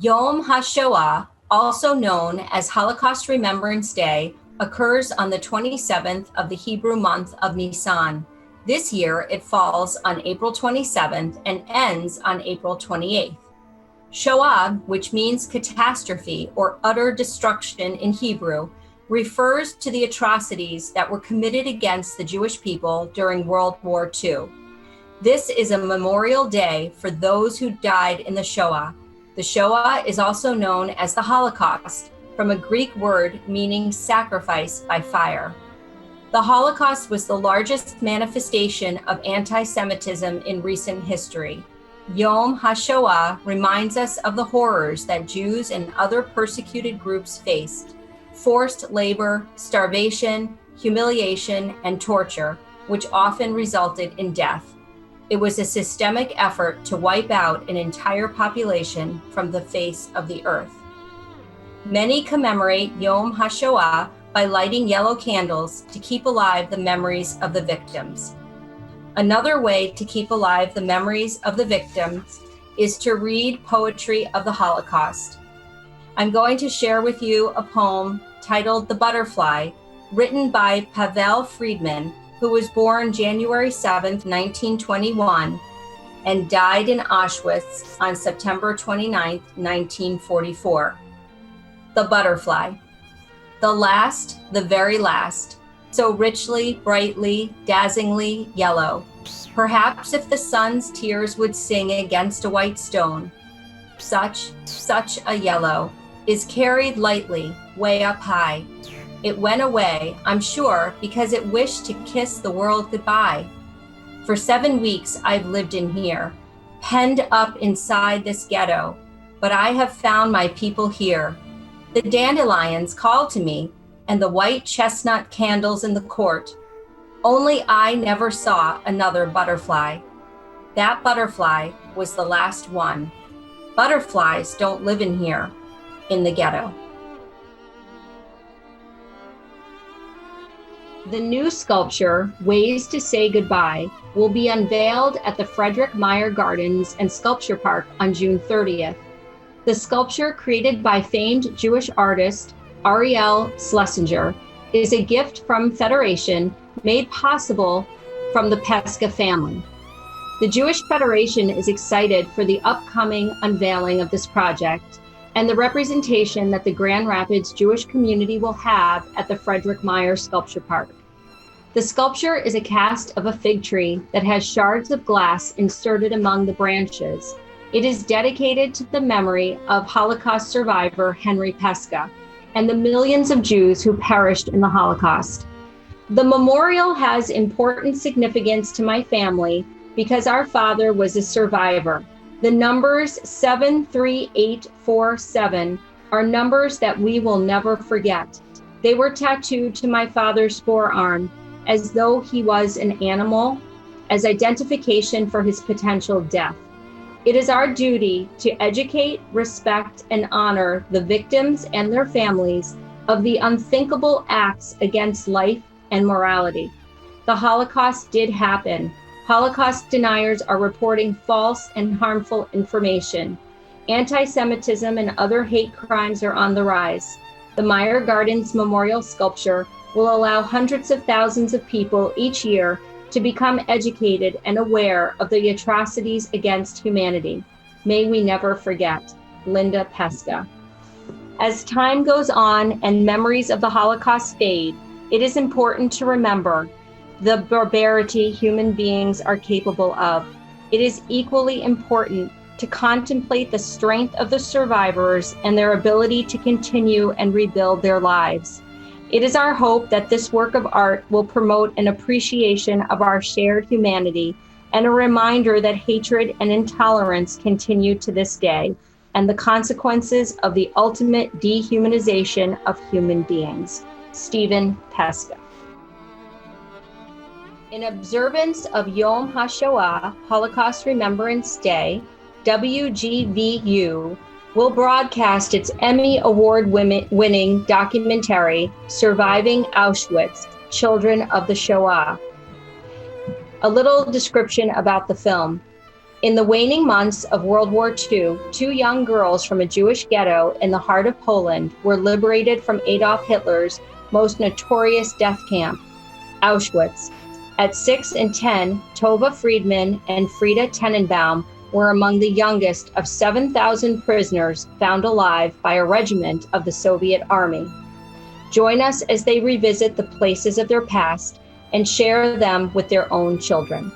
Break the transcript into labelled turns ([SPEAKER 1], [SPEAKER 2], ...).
[SPEAKER 1] Yom HaShoah, also known as Holocaust Remembrance Day, occurs on the 27th of the Hebrew month of Nisan. This year, it falls on April 27th and ends on April 28th. Shoah, which means catastrophe or utter destruction in Hebrew, refers to the atrocities that were committed against the Jewish people during World War II. This is a memorial day for those who died in the Shoah. The Shoah is also known as the Holocaust, from a Greek word meaning sacrifice by fire. The Holocaust was the largest manifestation of anti-Semitism in recent history. Yom HaShoah reminds us of the horrors that Jews and other persecuted groups faced: forced labor, starvation, humiliation, and torture, which often resulted in death. It was a systemic effort to wipe out an entire population from the face of the earth. Many commemorate Yom HaShoah by lighting yellow candles to keep alive the memories of the victims. Another way to keep alive the memories of the victims is to read poetry of the Holocaust. I'm going to share with you a poem titled The Butterfly, written by Pavel Friedman, who was born January 7, 1921, and died in Auschwitz on September 29, 1944. The Butterfly. The last, the very last, so richly, brightly, dazzlingly yellow. Perhaps if the sun's tears would sing against a white stone, such a yellow is carried lightly, way up high. It went away, I'm sure, because it wished to kiss the world goodbye. For 7 weeks I've lived in here, penned up inside this ghetto, but I have found my people here. The dandelions call to me, and the white chestnut candles in the court. Only I never saw another butterfly. That butterfly was the last one. Butterflies don't live in here, in the ghetto. The new sculpture, Ways to Say Goodbye, will be unveiled at the Frederick Meyer Gardens and Sculpture Park on June 30th. The sculpture, created by famed Jewish artist Ariel Schlesinger, is a gift from Federation made possible from the Pesca family. The Jewish Federation is excited for the upcoming unveiling of this project and the representation that the Grand Rapids Jewish community will have at the Frederick Meyer Sculpture Park. The sculpture is a cast of a fig tree that has shards of glass inserted among the branches. It is dedicated to the memory of Holocaust survivor Henry Pesca and the millions of Jews who perished in the Holocaust. The memorial has important significance to my family because our father was a survivor. The numbers 73847 are numbers that we will never forget. They were tattooed to my father's forearm as though he was an animal, as identification for his potential death. It is our duty to educate, respect, and honor the victims and their families of the unthinkable acts against life and morality. The Holocaust did happen. Holocaust deniers are reporting false and harmful information. Anti-Semitism and other hate crimes are on the rise. The Meyer Gardens Memorial Sculpture will allow hundreds of thousands of people each year to become educated and aware of the atrocities against humanity. May we never forget. Linda Pesca. As time goes on and memories of the Holocaust fade, it is important to remember the barbarity human beings are capable of. It is equally important to contemplate the strength of the survivors and their ability to continue and rebuild their lives. It is our hope that this work of art will promote an appreciation of our shared humanity and a reminder that hatred and intolerance continue to this day, and the consequences of the ultimate dehumanization of human beings. Stephen Pesca. In observance of Yom HaShoah, Holocaust Remembrance Day, WGVU will broadcast its Emmy Award-winning documentary, Surviving Auschwitz, Children of the Shoah. A little description about the film. In the waning months of World War II, two young girls from a Jewish ghetto in the heart of Poland were liberated from Adolf Hitler's most notorious death camp, Auschwitz. At 6 and 10, Tova Friedman and Frieda Tenenbaum were among the youngest of 7,000 prisoners found alive by a regiment of the Soviet Army. Join us as they revisit the places of their past and share them with their own children.